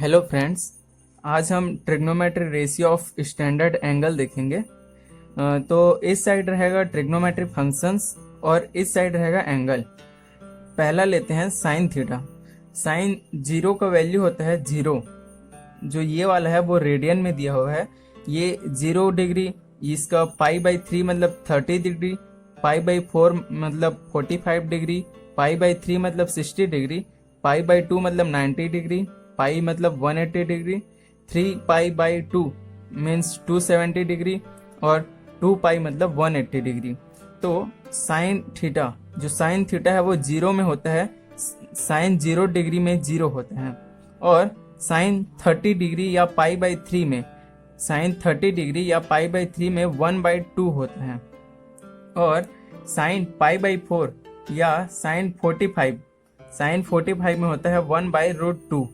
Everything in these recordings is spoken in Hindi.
हेलो फ्रेंड्स, आज हम trigonometry ratio of standard angle देखेंगे। तो इस साइड रहेगा ट्रिग्नोमेट्री फंक्शंस और इस साइड रहेगा एंगल। पहला लेते हैं साइन थीटा। साइन जीरो का वैल्यू होता है जीरो। जो ये वाला है वो रेडियन में दिया हुआ है। ये 0 डिग्री, इसका पाई/3 मतलब 30 डिग्री, पाई/4 मतलब 45 डिग्री, पाई/3 मतलब 60 डिग्री, पाई/2 मतलब 90 डिग्री, पाई मतलब 180 डिग्री, 3 पाई/2 मीन्स 270 डिग्री और 2 पाई मतलब 180 डिग्री। तो साइन थीटा, जो साइन थीटा है वो जीरो में होता है, साइन 0 डिग्री में जीरो होता है। और साइन 30 डिग्री या पाई/3 में, साइन 30 डिग्री या पाई/3 में 1/2 होता है। और साइन पाई/4 या साइन 45 में होता है 1/√2।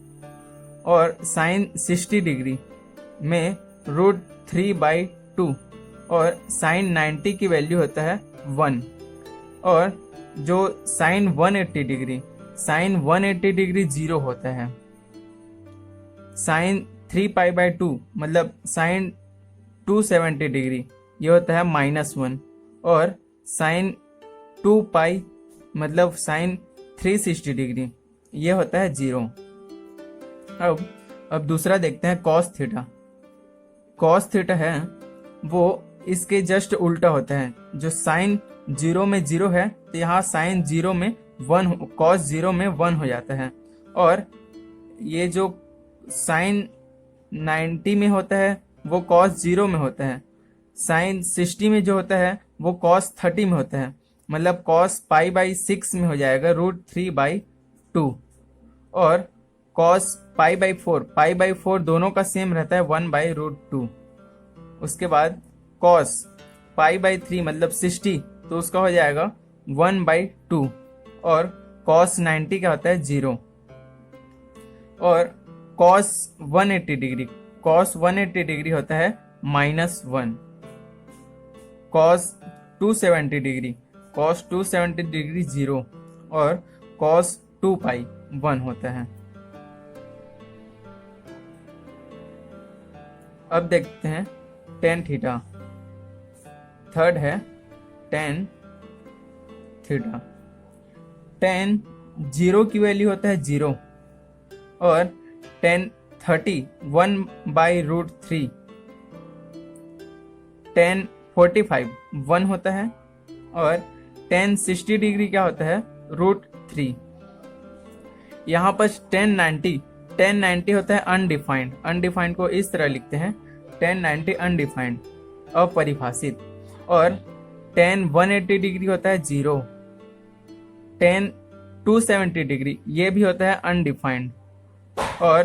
और साइन 60 डिग्री में √3/2। और साइन 90 की वैल्यू होता है 1। और जो साइन 180 डिग्री जीरो होता है। साइन 3 पाई/2 मतलब साइन 270 डिग्री ये होता है -1। और साइन 2 पाई मतलब साइन 360 डिग्री ये होता है 0। अब दूसरा देखते हैं कॉस थीटा। कॉस थीटा है वो इसके जस्ट उल्टा होता है। जो साइन 0 में 0 है तो यहाँ साइन 0 में 1, कॉस 0 में 1 हो जाता है। और ये जो साइन 90 में होता है वो कॉस 0 में होता है। साइन 60 में जो होता है वो कॉस 30 में होता है, मतलब कॉस पाई/6 में हो जाएगा √3/2। और कॉस पाई/4 दोनों का सेम रहता है 1/√2। उसके बाद कॉस पाई/3 मतलब 60, तो उसका हो जाएगा 1/2। और कॉस 90 का होता है 0। और कॉस 180 डिग्री होता है -1। Cos 270 degree 0। और कॉस 2 पाई 1 होता है। अब देखते हैं टेन थीटा। थर्ड है टेन थीटा। टेन 0 की वैल्यू होता है 0। और टेन 30 1/√3। टेन 45 1 होता है। और टेन 60 डिग्री क्या होता है √3। यहाँ पर टेन 90 होता है अनडिफाइंड। अनडिफाइंड को इस तरह लिखते हैं, टेन 90 अनडिफाइंड, अपरिभाषित। और टेन 180 डिग्री होता है 0। टेन 270 डिग्री ये भी होता है अनडिफाइंड। और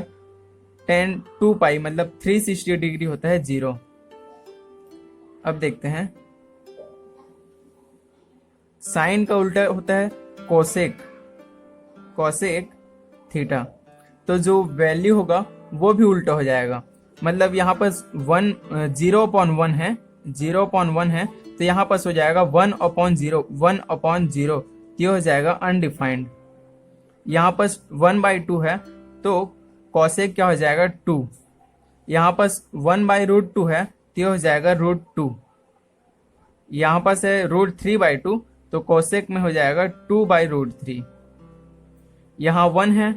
टेन 2 पाई मतलब 360 डिग्री होता है 0। अब देखते हैं साइन का उल्टा होता है कोसेक। Cosec theta. तो जो वैल्यू होगा वो भी उल्टा हो जाएगा। मतलब यहाँ पर 0/1 है, 0/1 है, तो यहाँ पर हो जाएगा 1/0। ये हो जाएगा अनडिफाइंड। यहाँ पर 1/2 है तो कॉसेक क्या हो जाएगा 2। यहाँ पर 1/√2 है तो ये हो जाएगा √2। यहाँ पर है √3/2 तो कोसेक में हो जाएगा 2/√3। यहाँ 1 है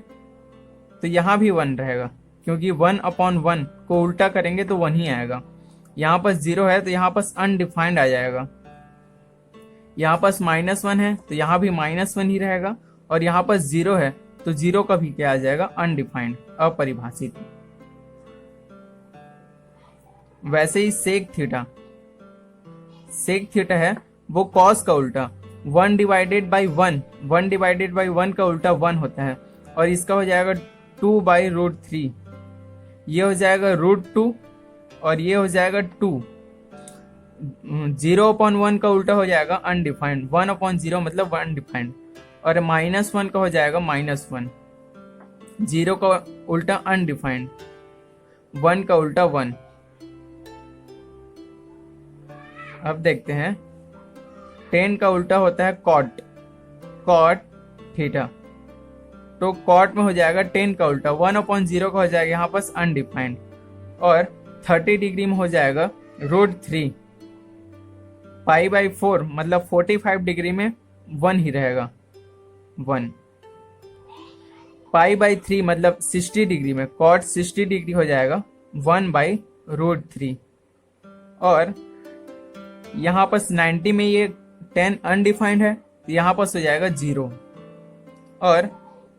तो यहाँ भी 1 रहेगा, क्योंकि 1/1 को उल्टा करेंगे तो 1 ही आएगा। यहाँ पर 0 है तो यहाँ पर अनडिफाइंड आ जाएगा। यहाँ पर -1 है तो यहाँ भी -1 ही रहेगा। और यहाँ पर 0 है तो 0 का भी क्या आ जाएगा अनडिफाइंड, अपरिभाषित। वैसे ही सेक थीटा। सेक थीटा है वो कॉस का उल्टा, 1/1 का उल्टा 1 होता है। और इसका हो जाएगा 2/√3। ये हो जाएगा √2 और ये हो जाएगा 2। 0/1 का उल्टा हो जाएगा अनडिफाइंड, 1/0 मतलब अनडिफाइंड। और -1 का हो जाएगा -1। 0 का उल्टा अनडिफाइंड, 1 का उल्टा 1। अब देखते हैं 10 का उल्टा होता है कॉट। Cot theta. तो कॉट में हो जाएगा 10 का उल्टा 1/0 का हो जाएगा यहाँ पर अनडिफाइंड, और 30 डिग्री में हो जाएगा √3 π/4 मतलब 45 डिग्री में 1 ही रहेगा 1। π/3 मतलब 60 डिग्री में कॉट 60 डिग्री हो जाएगा 1/√3, और यहाँ पर 90 में ये 10 अनडिफाइंड है तो यहाँ पर हो जाएगा 0, और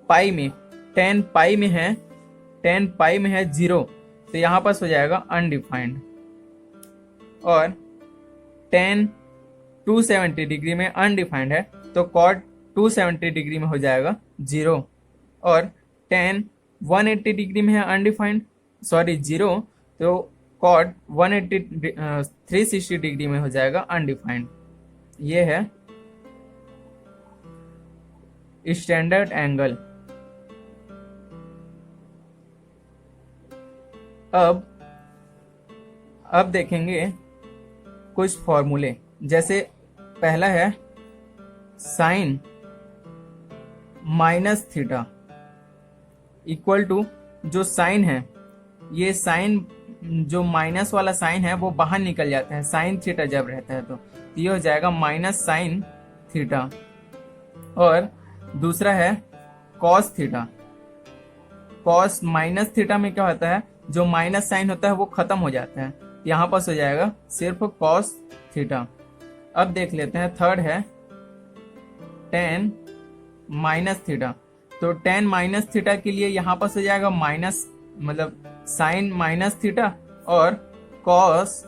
पाई में 10 पाई में है 0 तो यहाँ पर हो जाएगा अनडिफाइंड, और 10 270 डिग्री में अनडिफाइंड है तो कॉट 270 डिग्री में हो जाएगा 0, और 10 180 डिग्री में है अनडिफाइंड 0 तो कॉट 360 डिग्री में हो जाएगा अनडिफाइंड। ये है स्टैंडर्ड एंगल। अब देखेंगे कुछ फॉर्मूले, जैसे पहला है sine minus theta equal to, जो साइन है ये साइन जो माइनस वाला साइन है वो बाहर निकल जाता है साइन थीटा जब रहता है तो ये हो जाएगा माइनस साइन थीटा, और दूसरा है cos theta. Cos minus theta में क्या होता है, जो माइनस साइन होता है वो खत्म हो जाता है, यहाँ पर हो जाएगा सिर्फ कॉस थीटा। अब देख लेते हैं थर्ड है tan माइनस थीटा, तो tan माइनस थीटा के लिए यहाँ पर हो जाएगा माइनस मतलब साइन माइनस थीटा और कॉस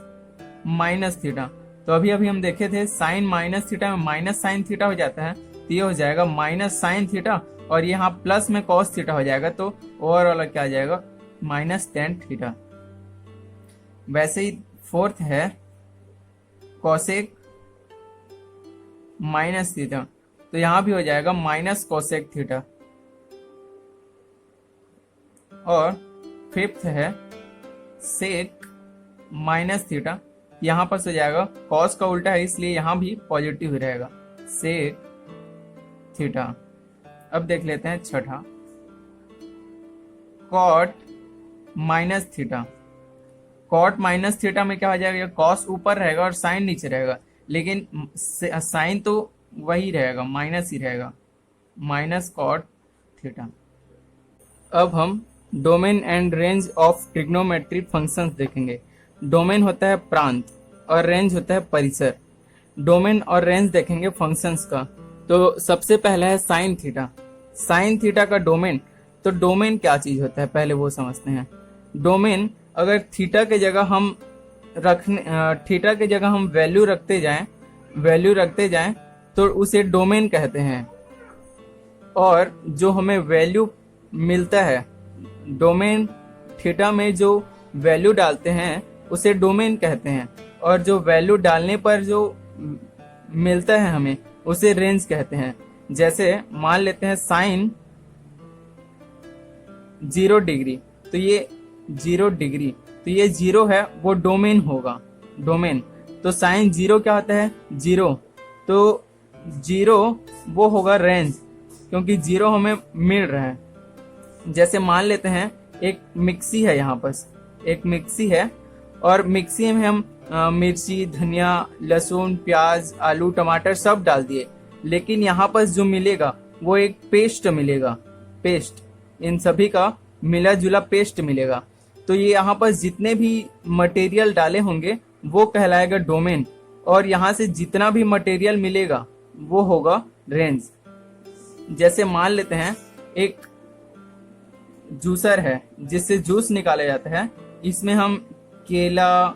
माइनस थीटा। तो अभी हम देखे थे साइन माइनस थीटा में माइनस साइन थीटा हो जाता है तो ये हो जाएगा माइनस साइन थीटा, और यहाँ प्लस में कॉस थीटा हो जाएगा तो ओवरऑल क्या आ जाएगा माइनस tan थीटा। वैसे ही फोर्थ है कोसेक माइनस थीटा, तो यहाँ भी हो जाएगा माइनस कोसेक थीटा, और फिफ्थ है सेक माइनस थीटा, यहाँ पर हो जाएगा कॉस का उल्टा है इसलिए यहाँ भी पॉजिटिव ही रहेगा सेक थीटा। अब देख लेते हैं छठा cot minus theta. Cot minus theta में क्या हो जाएगा, कॉस ऊपर रहेगा और साइन नीचे रहेगा, लेकिन साइन तो वही रहेगा माइनस ही रहेगा माइनस कॉट थीटा। अब हम domain and range of trigonometric functions देखेंगे। डोमेन होता है प्रांत और रेंज होता है परिसर। डोमेन और रेंज देखेंगे फंक्शंस का। तो सबसे पहला है साइन थीटा। साइन थीटा का डोमेन, तो डोमेन क्या चीज होता है पहले वो समझते हैं। डोमेन अगर थीटा के जगह हम थीटा के जगह हम वैल्यू रखते जाएं तो उसे डोमेन कहते हैं, और जो हमें वैल्यू मिलता है डोमेन थीटा में जो वैल्यू डालते हैं उसे डोमेन कहते हैं, और जो वैल्यू डालने पर जो मिलता है हमें उसे रेंज कहते हैं। जैसे मान लेते हैं साइन 0 डिग्री, तो ये 0 डिग्री तो ये 0 है वो डोमेन होगा डोमेन। तो साइन 0 क्या होता है 0, तो 0 वो होगा रेंज, क्योंकि 0 हमें मिल रहा है। जैसे मान लेते हैं एक मिक्सी है, यहाँ पर एक मिक्सी है और मिक्सी में हम मिर्ची धनिया लहसुन प्याज आलू टमाटर सब डाल दिए, लेकिन यहाँ पर जो मिलेगा वो एक पेस्ट मिलेगा, पेस्ट इन सभी का मिला जुला पेस्ट मिलेगा। तो ये यहाँ पर जितने भी मटेरियल डाले होंगे वो कहलाएगा डोमेन, और यहाँ से जितना भी मटेरियल मिलेगा वो होगा रेंज। जैसे मान लेते हैं एक जूसर है जिससे जूस निकाला जाता है, इसमें हम केला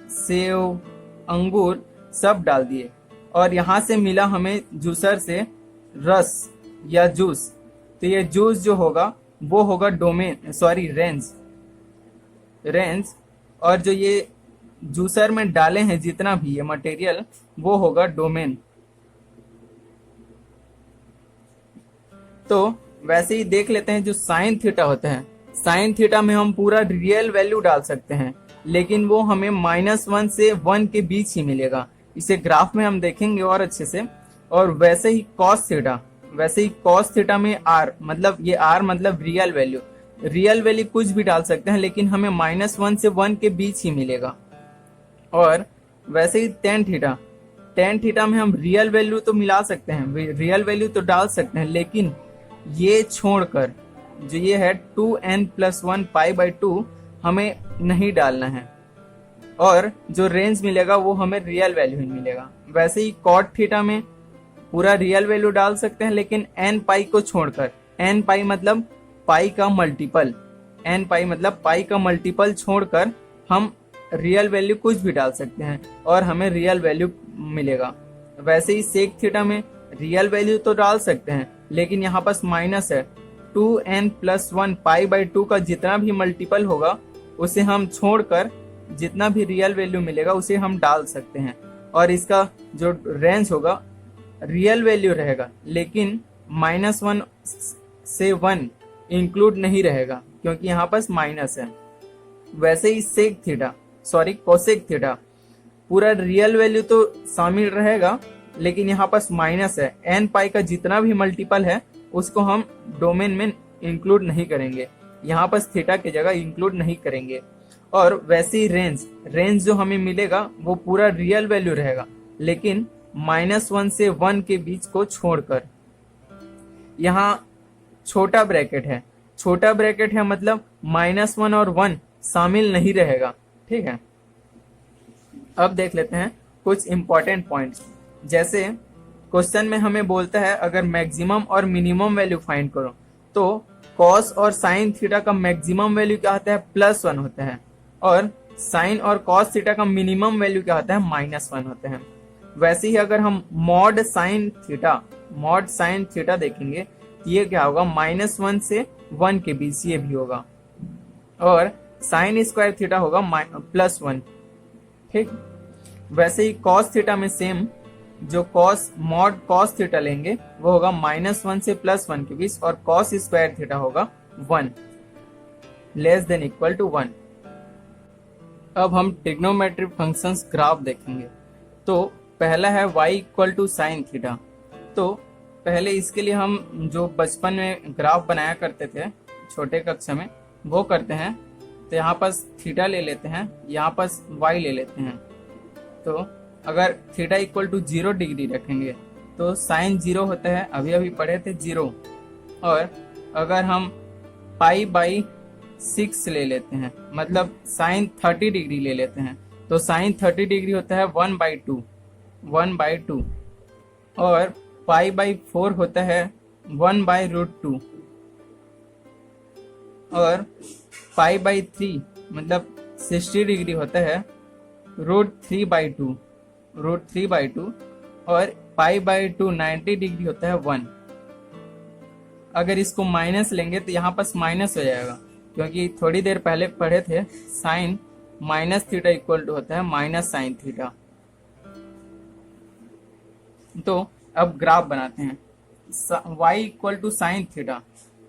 सेव अंगूर सब डाल दिए और यहाँ से मिला हमें जूसर से रस या जूस, तो ये जूस जो होगा वो होगा डोमेन रेंज। और जो ये जूसर में डाले हैं जितना भी ये मटेरियल वो होगा डोमेन। तो वैसे ही देख लेते हैं जो साइन थीटा होता है, साइन थीटा में हम पूरा रियल वैल्यू डाल सकते हैं, लेकिन वो हमें -1 से 1 के बीच ही मिलेगा। इसे ग्राफ में हम देखेंगे और अच्छे से। और वैसे ही कॉस थीटा, वैसे ही कॉस थीटा में आर, मतलब ये आर मतलब रियल वैल्यू, रियल वैल्यू कुछ भी डाल सकते हैं लेकिन हमें -1 से 1 के बीच ही मिलेगा। और वैसे ही टेन थीटा, टेन थीटा में हम रियल वैल्यू तो मिला सकते हैं, रियल वैल्यू तो डाल सकते हैं, लेकिन ये छोड़कर जो ये है 2n+1 π/2 हमें नहीं डालना है, और जो रेंज मिलेगा वो हमें रियल वैल्यू ही मिलेगा। वैसे ही कॉट थीटा में पूरा रियल वैल्यू डाल सकते हैं लेकिन n पाई को छोड़कर, n पाई मतलब पाई का मल्टीपल, n पाई मतलब पाई का मल्टीपल छोड़कर हम रियल वैल्यू कुछ भी डाल सकते हैं और हमें रियल वैल्यू मिलेगा। वैसे ही सेक थीटा में रियल वैल्यू तो डाल सकते हैं लेकिन यहाँ पास माइनस है, 2n+1 π/2 का जितना भी मल्टीपल होगा उसे हम छोड़कर जितना भी रियल वैल्यू मिलेगा उसे हम डाल सकते हैं, और इसका जो रेंज होगा रियल वैल्यू रहेगा लेकिन -1 से 1 इंक्लूड नहीं रहेगा क्योंकि यहाँ पास माइनस है। वैसे ही sec theta, sorry cosec theta, पूरा रियल वैल्यू तो शामिल रहेगा लेकिन यहाँ पास माइनस है, n पाई का जितना भी मल्टीपल है उसको हम डोमेन में इंक्लूड नहीं करेंगे, यहाँ पास थीटा की जगह इंक्लूड नहीं करेंगे। और वैसे ही रेंज, रेंज जो हमें मिलेगा वो पूरा रियल वैल्यू रहेगा लेकिन -1 से 1 के बीच को छोड़कर। यहाँ छोटा ब्रैकेट है, छोटा ब्रैकेट है मतलब -1 और 1 शामिल नहीं रहेगा, ठीक है। अब देख लेते हैं कुछ इंपॉर्टेंट पॉइंट्स। जैसे क्वेश्चन में हमें बोलता है अगर मैक्सिमम और मिनिमम वैल्यू फाइंड करो, तो कॉस और साइन थीटा का मैक्सिमम वैल्यू क्या होता है, +1 होता है, और साइन और कॉस थीटा का मिनिमम वैल्यू क्या होता है, -1 होते हैं। वैसे ही अगर हम मॉड साइन थीटा देखेंगे ये क्या होगा, -1 से 1 के बीच ये भी होगा, और साइन स्क्वायर थीटा होगा +1, ठीक। वैसे ही कॉस थीटा में सेम, जो मॉड कॉस थीटा लेंगे वो होगा -1 से +1 के बीच, और कॉस स्क्वायर थीटा होगा 1 < 1। अब हम ट्रिग्नोमेट्रिक फंक्शंस ग्राफ देखेंगे। तो पहला है y = sin थीटा। तो पहले इसके लिए हम जो बचपन में ग्राफ बनाया करते थे छोटे कक्षा में वो करते हैं। तो यहाँ पास थीटा ले लेते हैं, यहाँ पास y ले लेते हैं। तो अगर थीटा = 0 डिग्री रखेंगे तो साइन 0 होता है, अभी अभी पढ़े थे 0। और अगर हम π/6 ले लेते हैं मतलब साइन 30 डिग्री ले लेते हैं तो साइन 30 डिग्री होता है 1/2, और π/4 होता है 1/√2, और π/3 मतलब 60 डिग्री होता है √3/2, और π/2 90 डिग्री होता है 1। अगर इसको माइनस लेंगे तो यहाँ पास माइनस हो जाएगा क्योंकि थोड़ी देर पहले पढ़े थे साइन -θ = होता है -sin थीटा। तो अब ग्राफ बनाते हैं। y = sin थीटा,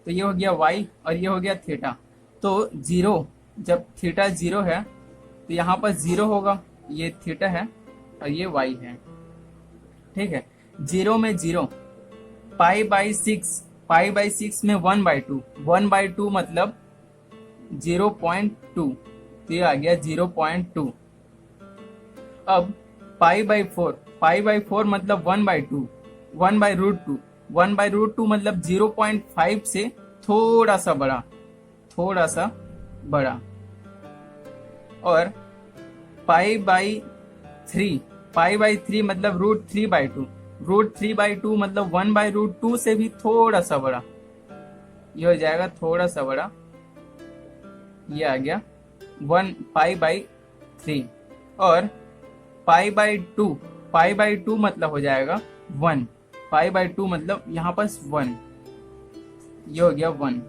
तो ये हो गया y और ये हो गया थीटा। तो 0, जब थीटा 0 है तो यहाँ पर 0 होगा, ये थीटा है और ये y है, ठीक है। 0 में 0, π/6 में 1/2 मतलब 0.2, तो ये आ गया 0.2। अब π/4 मतलब 1/2, 1/√2 मतलब 0.5 से थोड़ा सा बड़ा, और π/3 मतलब √3/2 मतलब 1/√2 से भी थोड़ा सा बड़ा, ये हो जाएगा थोड़ा सा बड़ा, ये आ गया 1π/3। और π/2 मतलब हो जाएगा 1, π/2 मतलब यहाँ पास 1, ये हो गया 1,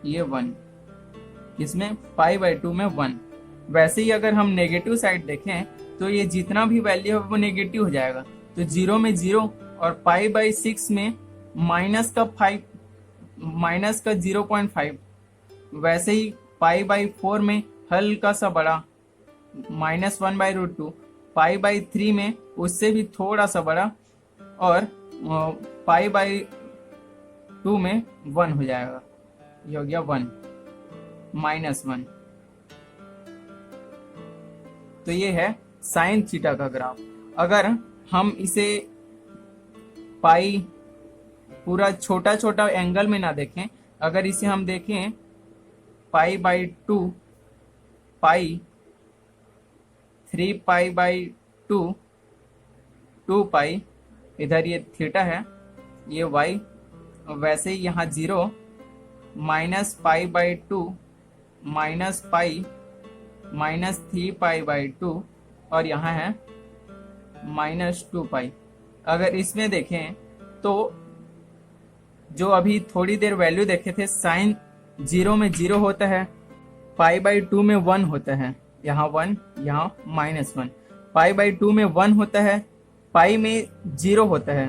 ये 1, इसमें π/2 में 1। वैसे ही अगर हम नेगेटिव साइड देखें तो ये जितना भी वैल्यू है वो नेगेटिव हो जाएगा। तो 0 में 0 और π/6 में -0.5। वैसे ही π/4 में हल्का सा बड़ा, -1/√2, π/3 में उससे भी थोड़ा सा बड़ा, और π/2 में 1 हो जाएगा, ये हो गया 1 -1। तो ये है साइन थीटा का ग्राफ। अगर हम इसे पाई पूरा छोटा छोटा एंगल में ना देखें, अगर इसे हम देखें π/2, पाई 3π/2, 2π, इधर ये थीटा है, ये y, वैसे ही यहाँ 0, -π/2, -π, -3π/2, और यहाँ है -2π। अगर इसमें देखें तो जो अभी थोड़ी देर वैल्यू देखे थे, साइन 0 में 0 होता है, π/2 में 1 होता है, यहाँ 1, यहाँ -1, π/2 में 1 होता है, पाई में 0 होता है,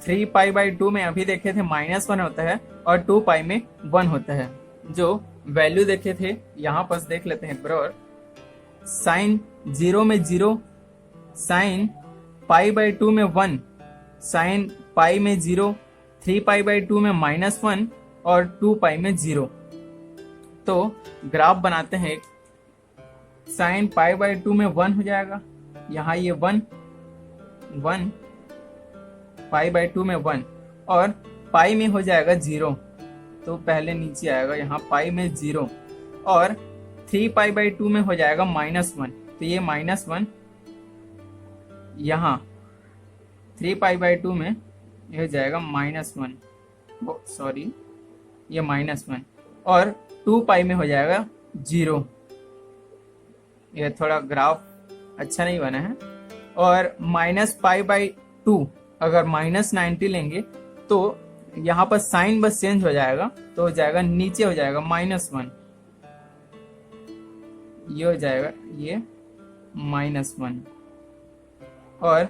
3π/2 में अभी देखे थे -1 होता है, और 2π में 1 होता है। जो वैल्यू देखे थे यहाँ पर देख लेते हैं बराबर, साइन 0 में 0, साइन π/2 में 1, साइन पाई में 0, 3π/2 में -1, और 2π में 0। तो ग्राफ बनाते हैं, साइन π/2 में 1 हो जाएगा, यहाँ ये 1 π/2 में 1, और पाई में हो जाएगा 0, तो पहले नीचे आएगा, यहाँ पाई में 0, और 3π/2 में हो जाएगा -1, तो ये -1, यहाँ 3π/2 में ये हो जाएगा -1, सॉरी ये -1, और 2π में हो जाएगा 0। ये थोड़ा ग्राफ अच्छा नहीं बना है। और -π/2 अगर -90 लेंगे तो यहाँ पर साइन बस चेंज हो जाएगा, तो हो जाएगा नीचे हो जाएगा -1, ये हो जाएगा ये -1, और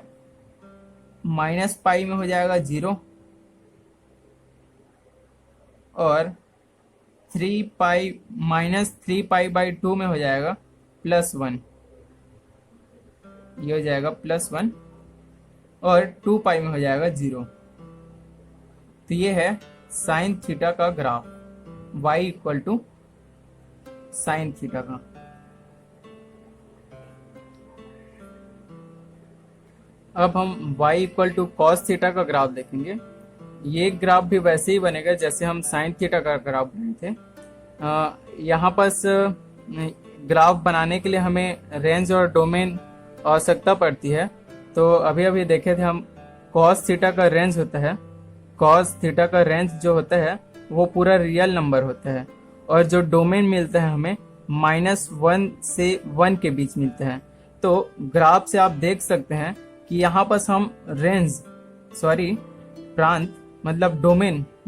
-π में हो जाएगा 0, और 3π में हो जाएगा +1, ये हो जाएगा +1, और 2π में हो जाएगा 0। तो ये है साइन थीटा का ग्राफ, y = साइन थीटा का। अब हम y = cos थीटा का ग्राफ देखेंगे। ये ग्राफ भी वैसे ही बनेगा जैसे हम साइन थीटा का ग्राफ बनाए थे। यहाँ पर ग्राफ बनाने के लिए हमें रेंज और डोमेन आवश्यकता पड़ती है। तो अभी अभी देखे थे हम, cos थीटा का रेंज होता है, cos थीटा का रेंज जो होता है वो पूरा रियल नंबर होता है, और जो डोमेन मिलता है हमें -1 से 1 के बीच मिलता है। तो ग्राफ से आप देख सकते हैं कि यहाँ पर हम रेंज, प्रांत मतलब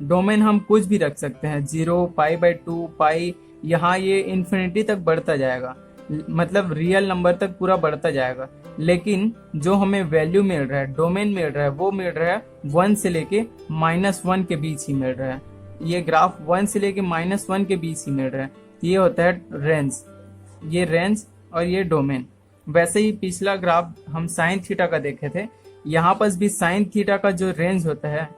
डोमेन हम कुछ भी रख सकते हैं, 0, π/2, पाई, यहाँ ये इन्फिनिटी तक बढ़ता जाएगा, मतलब रियल नंबर तक पूरा बढ़ता जाएगा। लेकिन जो हमें वैल्यू मिल रहा है, डोमेन मिल रहा है, वो मिल रहा है 1 से लेके -1 के बीच ही मिल रहा है। ये ग्राफ 1 से लेके -1 के बीच ही मिल रहा है, ये होता है रेंज, ये रेंज और ये डोमेन। वैसे ही पिछला ग्राफ हम साइन थीटा का देखे थे, यहाँ पर भी साइन थीटा का जो रेंज होता है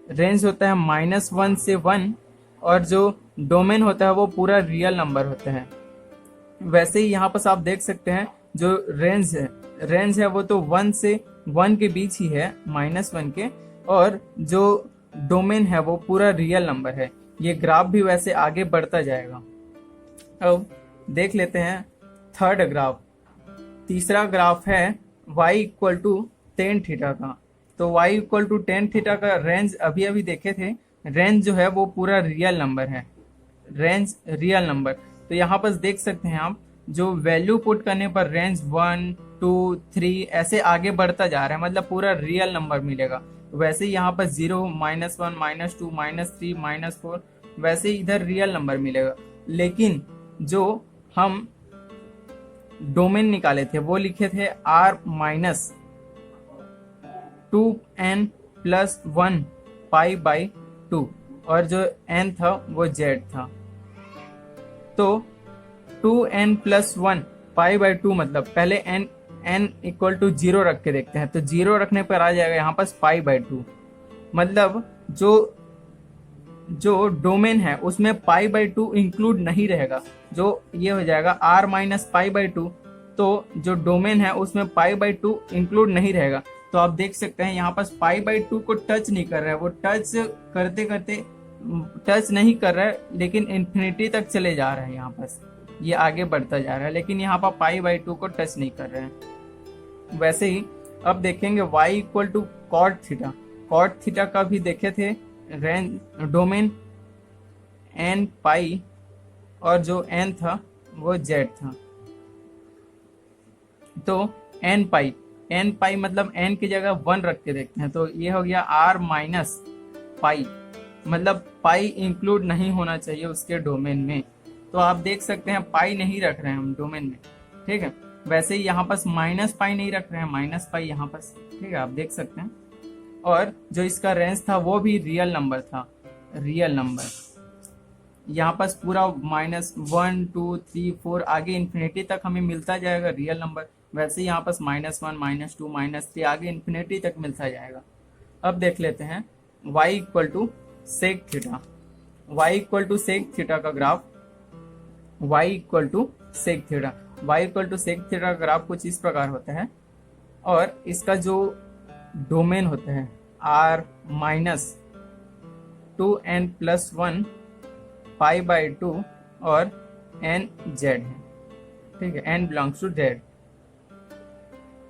-1 से 1, और जो डोमेन होता है वो पूरा रियल नंबर होता है। वैसे ही यहाँ पर आप देख सकते हैं जो रेंज है वो तो 1 से 1 के बीच ही है, -1 के, और जो डोमेन है वो पूरा रियल नंबर है। ये ग्राफ भी वैसे आगे बढ़ता जाएगा। अब देख लेते हैं थर्ड ग्राफ। तीसरा ग्राफ है y = tan थीटा का। तो y = tan थीटा का रेंज अभी अभी देखे थे, रेंज जो है वो पूरा रियल नंबर है, रेंज रियल नंबर। तो यहाँ पर देख सकते हैं आप, जो वैल्यू पुट करने पर रेंज 1, 2, 3 ऐसे आगे बढ़ता जा रहा है, मतलब पूरा रियल नंबर मिलेगा। वैसे ही यहाँ पर 0, -1, -2, -3, -4, वैसे ही इधर रियल नंबर मिलेगा। लेकिन जो हम डोमेन निकाले थे वो लिखे थे r - 2n + 1 π/2, और जो n था वो z था। तो 2n + 1 π/2 मतलब पहले n n इक्वल टू 0 रख के देखते हैं, तो 0 रखने पर आ जाएगा यहाँ पास पाई बाई 2। मतलब जो जो डोमेन है उसमें पाई बाई 2 इंक्लूड नहीं रहेगा, जो ये हो जाएगा r माइनस पाई बाई 2। तो जो डोमेन है उसमें पाई बाई 2 इंक्लूड नहीं रहेगा। तो आप देख सकते हैं यहाँ पास पाई बाई 2 को टच नहीं कर रहा है, वो टच करते करते टच नहीं कर रहा है, लेकिन इन्फिनिटी तक चले जा रहा है। यहाँ पास ये आगे बढ़ता जा रहा है, लेकिन यहाँ पर पाई बाई 2 को टच नहीं कर रहे हैं। वैसे ही अब देखेंगे y equal to cot theta. Cot theta का भी देखे थे, रेंज डोमेन n पाई और जो n था वो z था। तो n पाई मतलब n की जगह 1 रख के देखते हैं, तो ये हो गया r माइनस पाई, मतलब पाई इंक्लूड नहीं होना चाहिए उसके डोमेन में। तो आप देख सकते हैं पाई नहीं रख रहे हैं हम डोमेन में, ठीक है। वैसे ही यहाँ पास माइनस पाई नहीं रख रहे हैं, माइनस पाई यहाँ पास, ठीक है, आप देख सकते हैं। और जो इसका रेंज था वो भी रियल नंबर था, रियल नंबर। यहाँ पास पूरा -1 2 3 4 आगे इन्फिनिटी तक हमें मिलता जाएगा रियल नंबर। वैसे ही यहाँ पास -1 -2 -3 आगे इन्फिनिटी तक मिलता जाएगा। अब देख लेते हैं y equal to sec theta. y equal to sec theta का graph, y equal to sec theta, y equal to sec theta का ग्राफ कुछ इस प्रकार होता है। और इसका जो डोमेन होता है r minus 2n+1 pi by 2 और n z है, ठीक है, n बिलोंग्स टू z।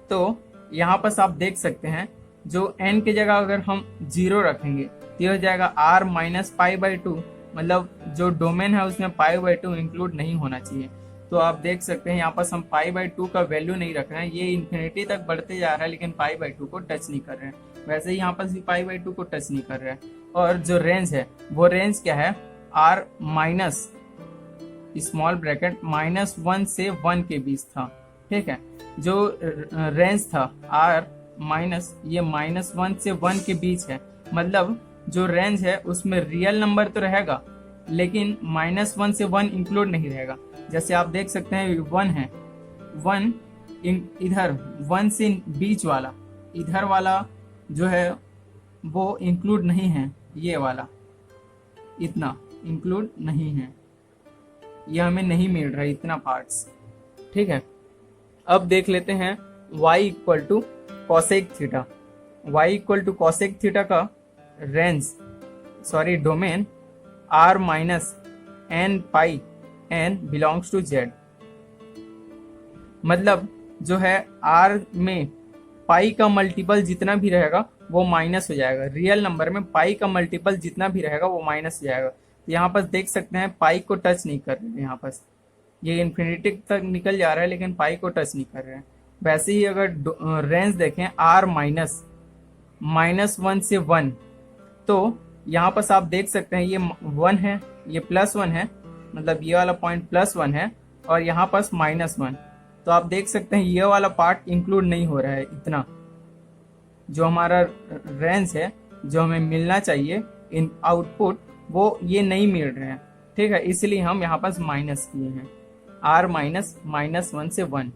तो यहाँ पर आप देख सकते हैं जो n की जगह अगर हम 0 रखेंगे तो ये हो जाएगा r माइनस पाई बाई 2, मतलब जो डोमेन है उसमें पाई बाई 2 इंक्लूड नहीं होना चाहिए। तो आप देख सकते हैं यहाँ पर हम पाई बाई 2 का वैल्यू नहीं रख रहे हैं, ये इन्फिनिटी तक बढ़ते जा रहा है लेकिन पाई बाई 2 को टच नहीं कर रहे हैं। वैसे ही यहाँ पर भी पाई बाई 2 को टच नहीं कर रहे हैं। और जो रेंज है वो रेंज क्या है, r माइनस स्मॉल ब्रैकेट -1 से 1 के बीच था, ठीक है। जो रेंज था r माइनस ये -1 से 1 के बीच है, मतलब जो रेंज है उसमें रियल नंबर तो रहेगा लेकिन -1 से 1 इंक्लूड नहीं रहेगा। जैसे आप देख सकते हैं 1 है, 1 इधर 1 से बीच वाला इधर वाला जो है वो इंक्लूड नहीं है, ये वाला इतना इंक्लूड नहीं है, ये हमें नहीं मिल रहा है इतना पार्ट्स, ठीक है। अब देख लेते हैं y equal to cosec theta. y equal to cosec theta का domain r minus n pi n belongs to z। मतलब जो है r में पाई का मल्टीपल जितना भी रहेगा वो माइनस हो जाएगा, रियल नंबर में पाई का मल्टीपल जितना भी रहेगा वो माइनस हो जाएगा। तो यहाँ पर देख सकते हैं पाई को टच नहीं कर रहे हैं, यहाँ पर ये इन्फिनिटी तक निकल जा रहा है लेकिन पाई को टच नहीं कर रहे हैं। वैसे ही अगर रेंज देखें r -1 से 1, तो यहाँ पर आप देख सकते हैं ये 1 है, ये +1 है, मतलब ये वाला पॉइंट +1 है और यहाँ पर -1। तो आप देख सकते हैं ये वाला पार्ट इंक्लूड नहीं हो रहा है, इतना जो हमारा रेंज है जो हमें मिलना चाहिए इन आउटपुट वो ये नहीं मिल रहे हैं, ठीक है। इसलिए हम यहाँ पर माइनस किए हैं r -1 से 1।